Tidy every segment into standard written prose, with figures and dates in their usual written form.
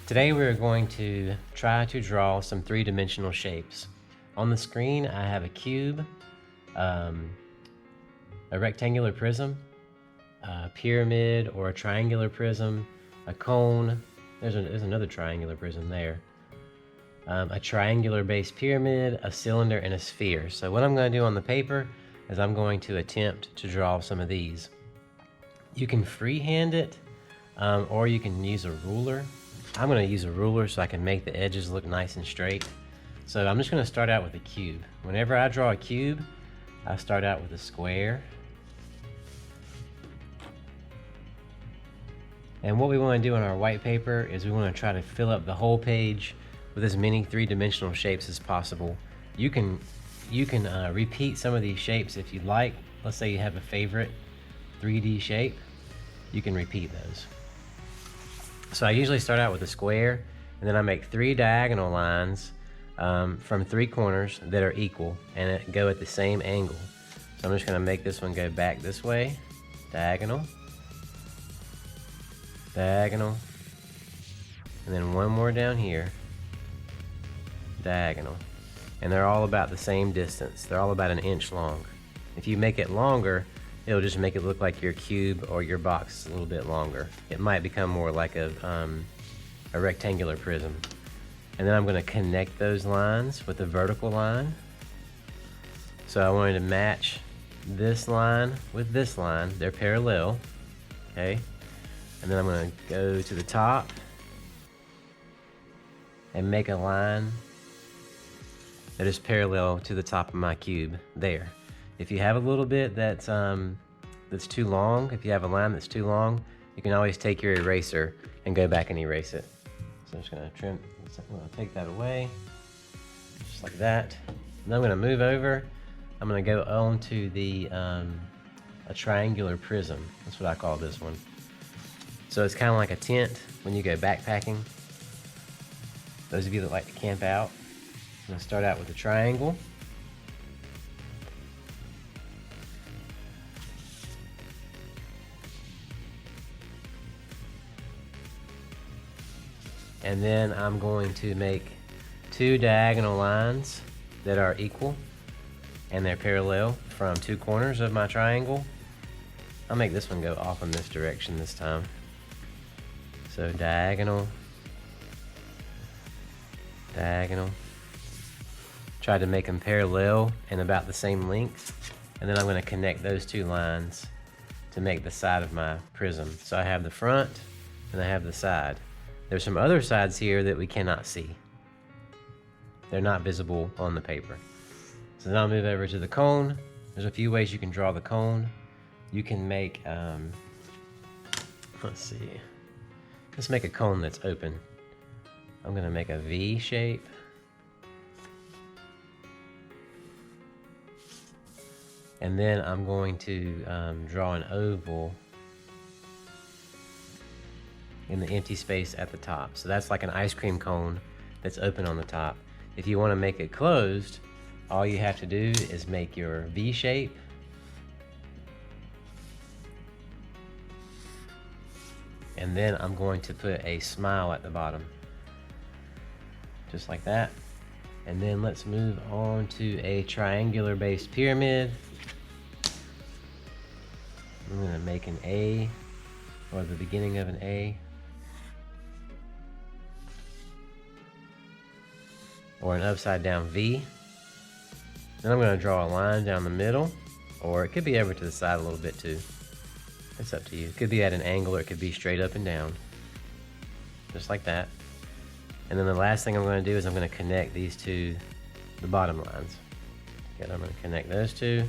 Today we're going to try to draw some three-dimensional shapes. On the screen I have a cube, a rectangular prism, a pyramid or a triangular prism, a cone, there's another triangular prism there, a triangular base pyramid, a cylinder, and a sphere. So what I'm going to do on the paper is I'm going to attempt to draw some of these. You can freehand it, or you can use a ruler. I'm going to use a ruler so I can make the edges look nice and straight. So I'm just going to start out with a cube. Whenever I draw a cube, I start out with a square. And what we want to do on our white paper is we want to try to fill up the whole page with as many three-dimensional shapes as possible. You can repeat some of these shapes if you'd like. Let's say you have a favorite 3D shape, you can repeat those. So I usually start out with a square, and then I make 3 diagonal lines from 3 corners that are equal and go at the same angle. So I'm just going to make this one go back this way, diagonal, diagonal, and then one more down here, diagonal. And they're all about the same distance. They're all about 1 inch long. If you make it longer, it'll just make it look like your cube or your box is a little bit longer. It might become more like a rectangular prism. And then I'm going to connect those lines with a vertical line. So I wanted to match this line with this line. They're parallel, okay? And then I'm going to go to the top and make a line that is parallel to the top of my cube there. If you have a little bit that's too long, if you have a line that's too long, you can always take your eraser and go back and erase it. So I'm just gonna trim, I'm gonna take that away, just like that. And I'm gonna move over. I'm gonna go on to the a triangular prism. That's what I call this one. So it's kind of like a tent when you go backpacking. Those of you that like to camp out, I'm gonna start out with a triangle. And then I'm going to make 2 diagonal lines that are equal and they're parallel from 2 corners of my triangle. I'll make this one go off in this direction this time. So diagonal, diagonal. Try to make them parallel and about the same length. And then I'm going to connect those 2 lines to make the side of my prism. So I have the front and I have the side. There's some other sides here that we cannot see. They're not visible on the paper. So then I'll move over to the cone. There's a few ways you can draw the cone. You can make, let's make a cone that's open. I'm gonna make a V shape. And then I'm going to draw an oval in the empty space at the top. So that's like an ice cream cone that's open on the top. If you want to make it closed, all you have to do is make your V shape. And then I'm going to put a smile at the bottom. Just like that. And then let's move on to a triangular base pyramid. I'm going to make an A, or the beginning of an A. Or an upside down V. Then I'm going to draw a line down the middle, or it could be over to the side a little bit too. It's up to you. It could be at an angle or it could be straight up and down. Just like that. And then the last thing I'm going to do is I'm going to connect these to the bottom lines. Okay, I'm going to connect those 2.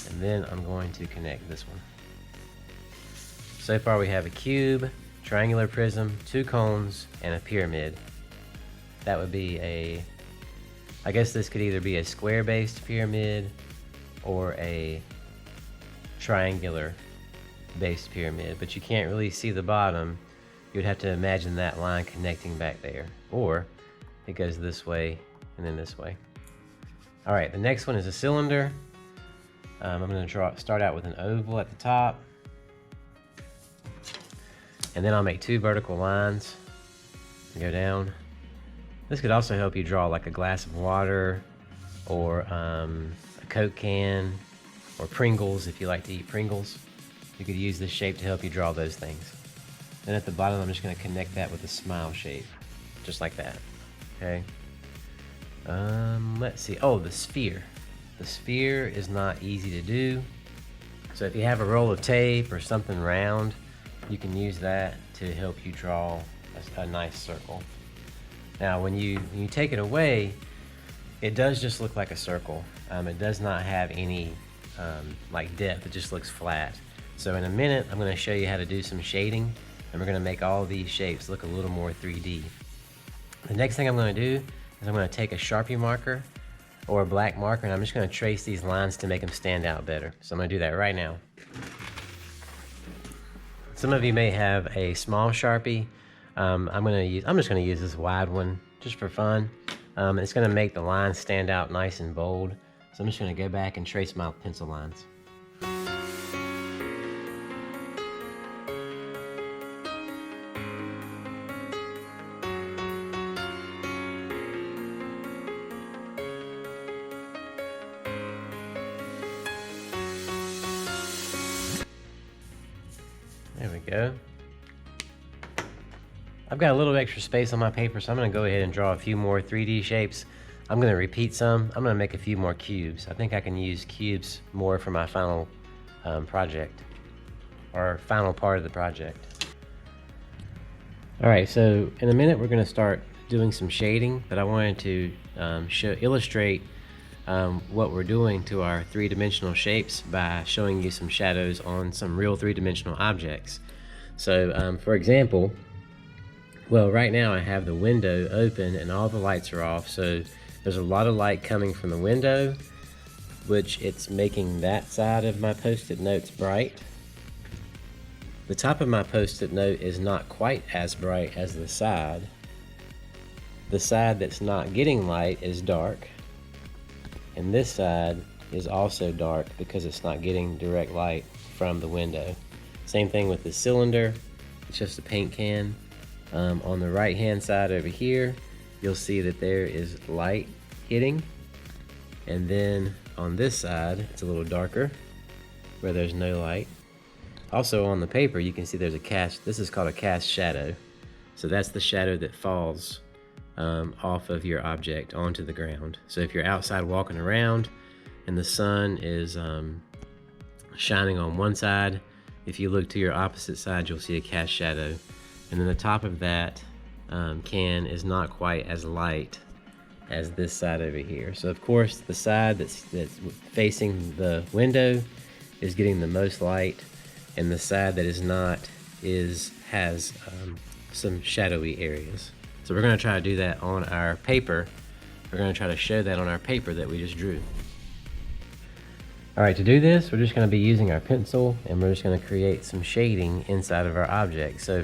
And then I'm going to connect this one. So far we have a cube, triangular prism, 2 cones, and a pyramid. That would be I guess this could either be a square-based pyramid or a triangular-based pyramid, but you can't really see the bottom. You'd have to imagine that line connecting back there, or it goes this way and then this way. All right, the next one is a cylinder. I'm going to start out with an oval at the top. And then I'll make 2 vertical lines and go down. This could also help you draw like a glass of water, or a Coke can, or Pringles if you like to eat Pringles. You could use this shape to help you draw those things. Then at the bottom, I'm just going to connect that with a smile shape, just like that. Okay. Let's see. Oh, the sphere. The sphere is not easy to do. So if you have a roll of tape or something round, you can use that to help you draw a nice circle. Now, when you take it away, it does just look like a circle. It does not have any like depth. It just looks flat. So in a minute, I'm going to show you how to do some shading, and we're going to make all of these shapes look a little more 3D. The next thing I'm going to do is I'm going to take a Sharpie marker or a black marker, and I'm just going to trace these lines to make them stand out better. So I'm going to do that right now. Some of you may have a small Sharpie. I'm just going to use this wide one just for fun. It's going to make the lines stand out nice and bold. So I'm just going to go back and trace my pencil lines. There we go. I've got a little extra space on my paper, so I'm going to go ahead and draw a few more 3D shapes. I'm going to repeat some. I'm going to make a few more cubes. I think I can use cubes more for my final project, or final part of the project. All right, so in a minute we're going to start doing some shading, but I wanted to illustrate what we're doing to our 3-dimensional shapes by showing you some shadows on some real 3-dimensional objects. So for example, well, right now I have the window open and all the lights are off, so there's a lot of light coming from the window, which it's making that side of my Post-it notes bright. The top of my Post-it note is not quite as bright as the side. The side that's not getting light is dark, and this side is also dark because it's not getting direct light from the window. Same thing with the cylinder. It's just a paint can. On the right hand side over here, you'll see that there is light hitting, and then on this side it's a little darker where there's no light. Also on the paper you can see there's a cast. This is called a cast shadow. So that's the shadow that falls off of your object onto the ground. So if you're outside walking around and the sun is shining on one side, if you look to your opposite side, you'll see a cast shadow. And then the top of that can is not quite as light as this side over here. So of course the side that's facing the window is getting the most light, and the side that is not has some shadowy areas. So we're going to try to do that on our paper. We're going to try to show that on our paper that we just drew. All right, to do this, we're just going to be using our pencil, and we're just going to create some shading inside of our object. So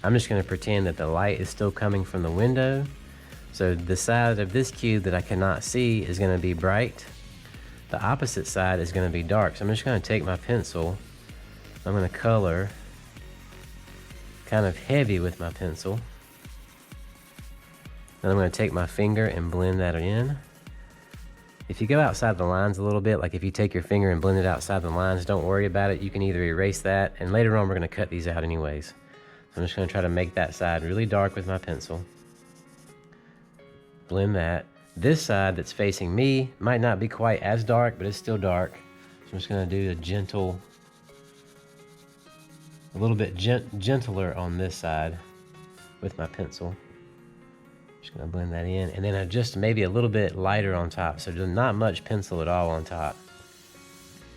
I'm just going to pretend that the light is still coming from the window. So the side of this cube that I cannot see is going to be bright. The opposite side is going to be dark. So I'm just going to take my pencil. I'm going to color kind of heavy with my pencil. Then I'm going to take my finger and blend that in. If you go outside the lines a little bit, like if you take your finger and blend it outside the lines, don't worry about it. You can either erase that, and later on we're going to cut these out anyways. I'm just going to try to make that side really dark with my pencil. Blend that. This side that's facing me might not be quite as dark, but it's still dark. So I'm just going to do a little bit gentler on this side with my pencil. Just going to blend that in, and then just maybe a little bit lighter on top. So not much pencil at all on top.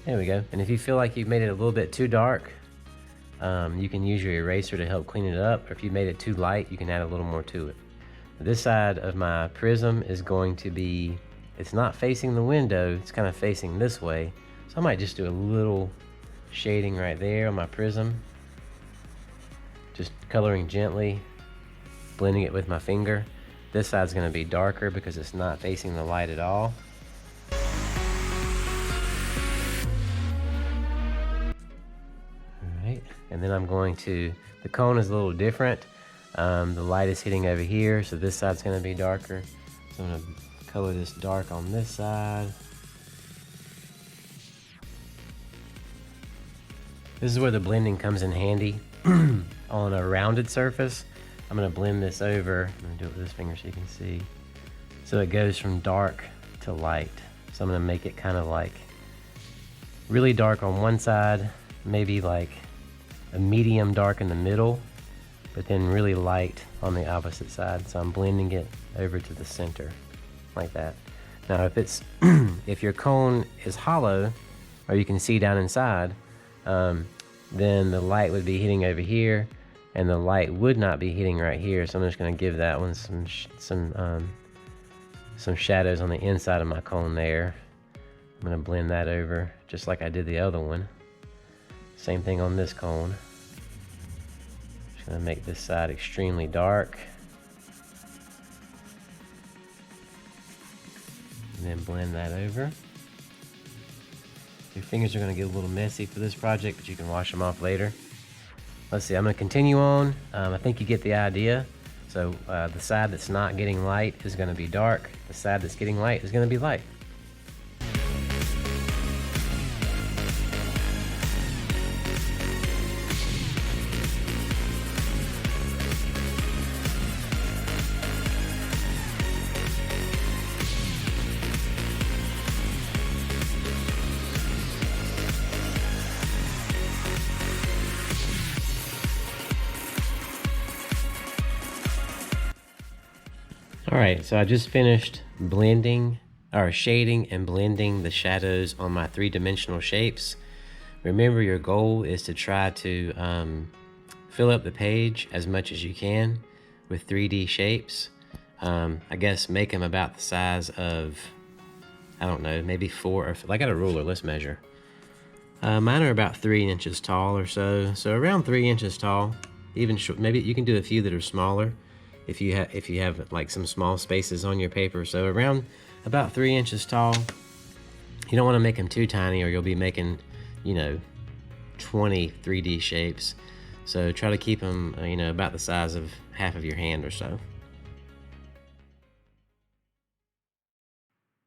There we go. And if you feel like you've made it a little bit too dark, you can use your eraser to help clean it up, or if you made it too light, you can add a little more to it. This side of my prism is going to be, it's not facing the window, it's kind of facing this way. So I might just do a little shading right there on my prism. Just coloring gently, blending it with my finger. This side's going to be darker because it's not facing the light at all. And then I'm going to, the cone is a little different. The light is hitting over here, so this side's gonna be darker. So I'm gonna color this dark on this side. This is where the blending comes in handy. On a rounded surface, I'm gonna blend this over. I'm gonna do it with this finger so you can see. So it goes from dark to light. So I'm gonna make it kind of like really dark on one side, maybe like a medium dark in the middle, but then really light on the opposite side. So I'm blending it over to the center like that. Now if it's if your cone is hollow, or you can see down inside, then the light would be hitting over here and the light would not be hitting right here. So I'm just going to give that one some shadows on the inside of my cone there. I'm going to blend that over just like I did the other one. Same thing on this cone. Just going to make this side extremely dark. And then blend that over. Your fingers are going to get a little messy for this project, but you can wash them off later. Let's see, I'm going to continue on. I think you get the idea. So the side that's not getting light is going to be dark. The side that's getting light is going to be light. All right, so I just finished blending, or shading and blending the shadows on my three-dimensional shapes. Remember, your goal is to try to fill up the page as much as you can with 3D shapes. I guess make them about the size of, I don't know, maybe 4 or, I got a ruler, let's measure. Mine are about 3 inches tall or so. So around 3 inches tall, even short, maybe you can do a few that are smaller if you have like some small spaces on your paper. So around about 3 inches tall. You don't want to make them too tiny or you'll be making, you know, 20 3D shapes. So try to keep them, you know, about the size of half of your hand or so.